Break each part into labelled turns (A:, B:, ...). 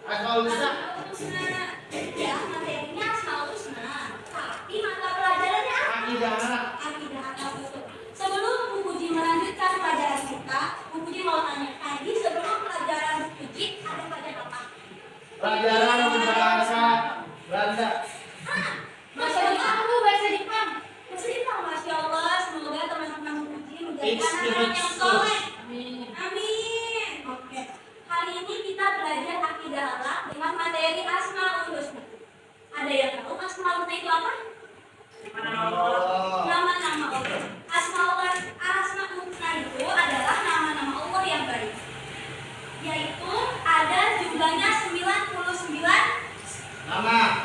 A: Asmaul Husna.
B: Ya, materinya Asmaul Husna. Tapi mata pelajarannya apa?
A: Akidah.
B: Akidah betul. Sebelum Bu Puji melanjutkan pelajaran kita, Bu Puji mau tanya, tadi sebelum pelajaran Bu Puji ada pelajaran apa?
A: Pelajaran bahasa Belanda.
B: Masya Allah, aku bahasa Jepang. Bahasa Jepang, Masya Allah. Semoga teman-teman Bu Puji menjadi anak-anak yang soleh. Amin. Oke. Hari ini kita belajar akidah Allah dengan materi Asmaul Husna. Ada yang tahu Asmaul Husna itu apa? Nama-nama Allah. Asmaul Husna itu adalah nama-nama Allah yang baik. Yaitu ada jumlahnya 99 nama.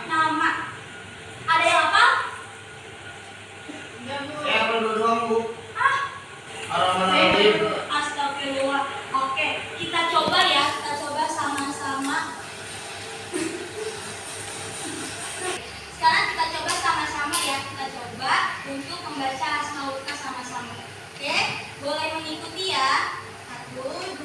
B: Ada yang apa?
A: Ya perlu doang, Bu.
B: Ar-Rahmanir-Rahim. Astagfirullah. Oke, kita coba ya, sama-sama. Sekarang kita coba sama-sama ya, kita coba untuk membaca Asmaul Husna sama-sama. Oke, boleh mengikuti ya. 1, 2,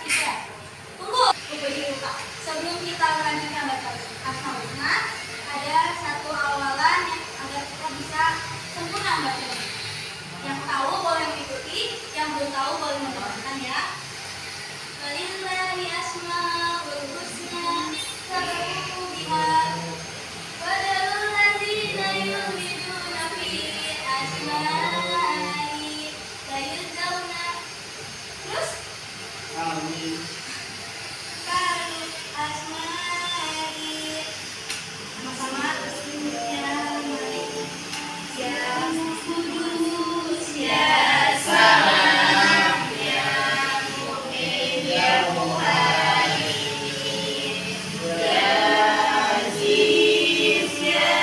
B: 3. Tunggu, lupa. Sebelum kita melanjutkan baca Asmaul Husna, ada satu awalan yang agar kita bisa sempurna membacanya. Yang tahu boleh mengikuti, yang belum tahu boleh mendengarkan ya. Walillahi asmaul husna fad'uhu biha wad'ul ladzina yu'minuna fi asma'i la yujzauna. Terus?
A: Amin.
B: Karu asma'i sama-sama ya Malik ya Kudus ya Salam ya Mu'min ya Muhaimin ya Aziz ya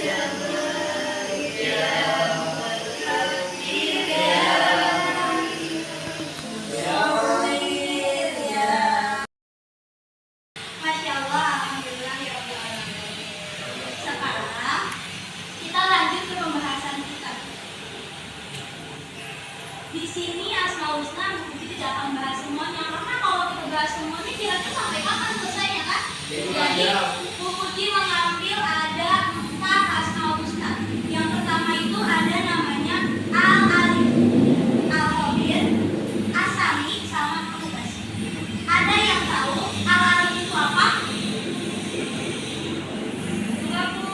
B: Jabbar ya Mutakabir ya Mu'min ya. Masya Allah, alhamdulillah ya Rabbil alamin. Sekarang kita lanjut ke pembahasan kita. Di sini Asmaul Husna Bu Puji tidak akan bahas semuanya, karena kalau kita bahas semuanya kira-kira sampai kapan selesainya kan? Jadi Bu Puji mengambil ada 4 Asmaul Husna. Yang pertama itu ada namanya Al-Alim, Al-Khabir, As-Sami, sama Al-Basir. Ada yang tahu Al-Alim itu apa? Enggak, Bu.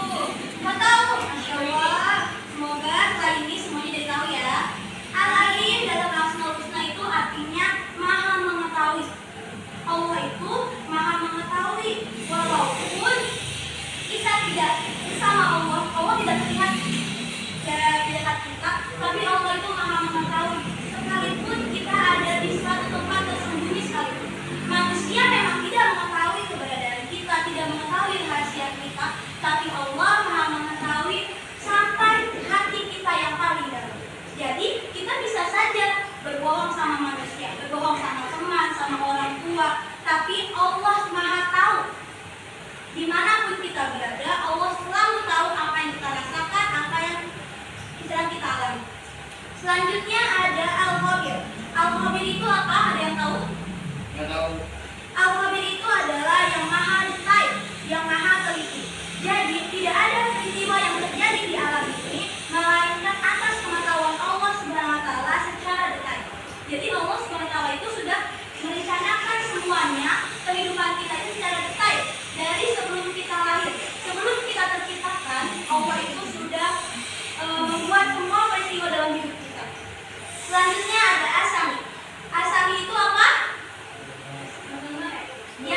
B: Enggak tahu. Masya Allah. Semoga setelah ini semuanya jadi tahu ya. Al-Alim dalam Asmaul Husna itu artinya Maha mengetahui. Allah itu Maha mengetahui. Walaupun kita tidak bersama Allah, Allah tidak terlihat di dekat kita, tapi Allah itu Maha mengetahui. Sekalipun kita ada di suatu tempat tersembunyi sekalipun, manusia memang tidak mengetahui keberadaan kita, tidak mengetahui rahasia kita, tapi Allah Maha mengetahui sampai hati kita yang paling dalam. Jadi kita bisa saja berbohong sama manusia, berbohong sama teman, sama orang tua, tapi Allah Maha tahu. Dimanapun kita berada, Allah selalu tahu apa yang kita rasakan, apa yang sedang kita alami. Selanjutnya ada Al-Khabir. Al-Khabir itu apa? Ada yang tahu?
A: Nggak tahu.
B: Al-Khabir itu adalah yang maha detail, yang maha teliti. Jadi tidak ada peristiwa yang terjadi di alam ini melainkan atas pengetahuan Allah Subhanahu wa taala secara detail. Jadi Allah Subhanahu wa taala itu sudah merencanakan semuanya kehidupan kita itu secara detail dari sebelum kita lahir, sebelum kita terciptakan. Allah itu sudah membuat semua peristiwa dalam hidup kita. Selanjutnya ada Asami. Asami itu apa? Ya,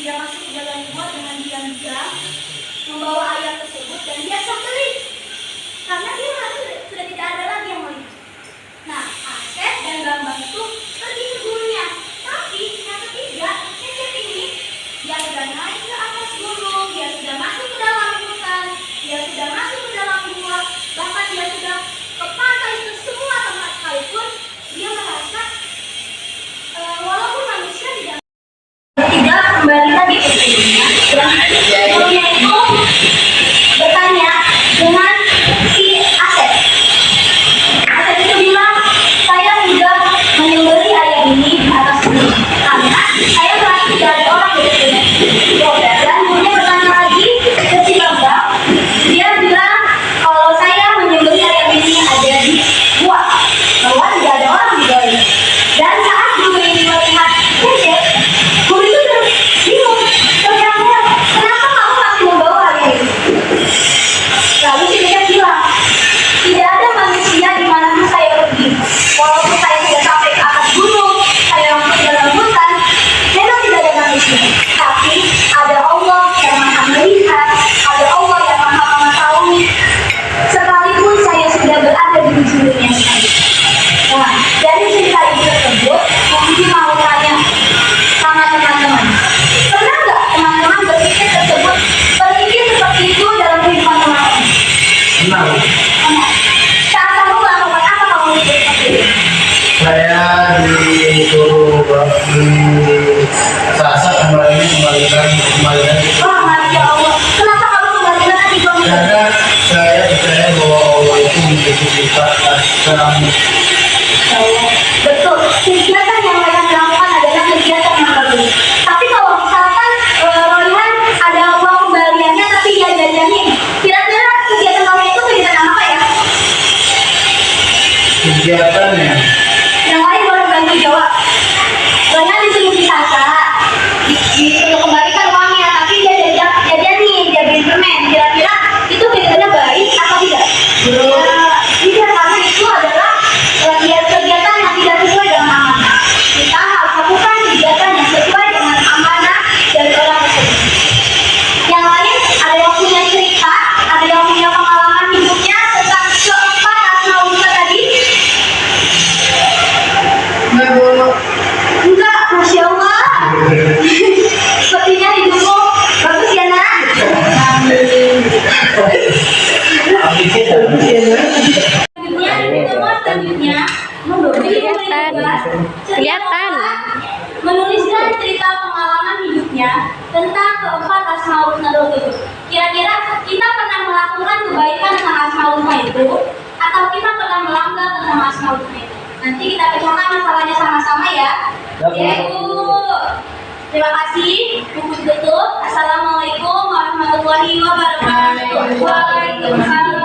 B: Dia masuk ke dalam gua dengan diam-diam, membawa ayam tersebut dan dia sembelih. Karena dia merasa sudah tidak ada lagi yang melihat. Nah, Asep dan Bambang itu pergi ke gurunya. Tapi yang ketiga, Cecep ini, dia sudah naik ke atas gunung, dia sudah masuk ke dalam hutan, dia sudah masuk ke dalam gua, bahkan dia sudah ke pantai, ke semua tempat sekalipun, dia merasa walaupun manusia tidak kembali lagi ke gurunya, dan gurunya itu bertanya dengan si Asep. Asep itu bilang, saya sudah menyembelih ayam ini di atas gunung karena saya merasa tidak ada orang di sini. Dan gurunya bertanya lagi ke si Bambang, dia bilang kalau saya menyembelih ayam ini ada di gua, bahwa tidak ada orang di bawah. Dan saat guru ini melihat Cecep, guru itu bingung, bertanya, kenapa kamu masih membawa ayam ini? Lalu si Cecep bilang, tidak ada manusia di mana saya pergi. Walaupun saya sudah sampai ke atas gunung, saya masuk ke dalam hutan, memang tidak ada manusia. Tapi ada Allah yang maha melihat, ada Allah yang maha mengetahui. Sekalipun saya sudah berada di ujung dunia ini. Nah, dari cerita ibu tersebut, mungkin mau tanya sama teman-teman. Pernah nggak teman-teman berpikir seperti itu dalam kehidupan teman-teman?
A: Kenal.
B: Nah, saat kamu melakukan apa kamu mikir seperti itu?
A: Saya disuruh di Sasa kembalikan.
B: Wah, Masya Allah. Kenapa kamu kembali lagi ke
A: Karena saya percaya bahwa Allah itu memiliki sifat dalam
B: Betul, kegiatan yang mereka lakukan adalah kegiatan yang bagus. Tapi kalau misalkan Royhan ada uang kembaliannya tapi dia jajanin, kira-kira kegiatan kamu itu kegiatan apa ya?
A: kegiatannya.
B: Yang lain boleh bantu jawab. Royhan disuruh di Sasa, disuruh kembalikan uangnya, tapi dia jajanin, dia beli permen. Kira-kira itu kegiatannya baik atau tidak? Tidak, karena itu adalah kegiatan yang tidak sesuai dengan amanah. Kita harus lakukan kegiatan yang sesuai dengan amanah dari orang tersebut. Yang lain, ada yang punya cerita, ada yang punya pengalaman hidupnya tentang keempat asmaullah tadi? Enggak, Masya Allah. Sepertinya hidupmu bagus ya, nak?
C: Kelihatan.
B: Menuliskan cerita pengalaman hidupnya tentang keempat asmaul husna itu. Kira-kira kita pernah melakukan kebaikan tentang asmaul husna itu atau kita pernah melanggar tentang asmaul husna itu? Nanti kita pecahkan masalahnya sama-sama ya. Terima kasih. Buku tutup. Assalamualaikum warahmatullahi wabarakatuh. Waalaikumsalam.